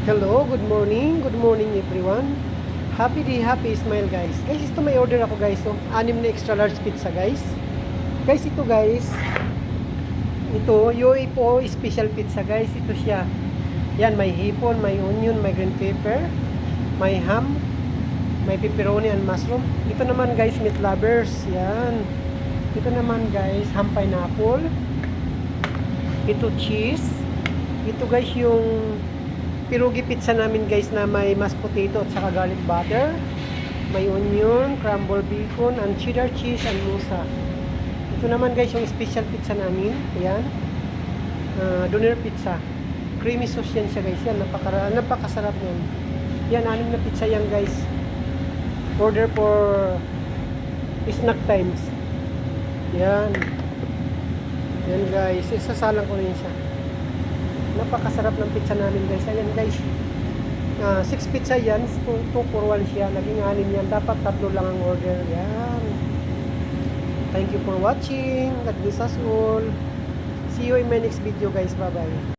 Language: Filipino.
Hello, good morning everyone. Happy day, happy smile guys. Guys, ito may order ako guys. So, 6 na extra large pizza guys. Guys, ito guys. Ito, UA po special pizza guys. Ito siya. Yan, may hipon, may onion, may green pepper, may ham, may pepperoni and mushroom. Ito naman guys, meat lovers. Yan. Ito naman guys, ham pineapple. Ito cheese. Ito guys yung pierogi pizza namin guys na may mashed potato at saka garlic butter. May onion, crumble bacon, and cheddar cheese and musa. Ito naman guys yung special pizza namin. Ayan. Doner pizza. Creamy sauce yan siya guys. Yan, napakasarap yan. Yan, 6 na pizza yan guys. Order for snack times. Yan. Yan guys. Isasalang ko na yun siya. Napakasarap ng pizza namin guys. Ayan guys. 6 pizza yan. 2 for 1 siya. Naging 6 yan. Dapat 3 lang ang order. Yan. Thank you for watching. God bless us all. See you in my next video guys. Bye bye.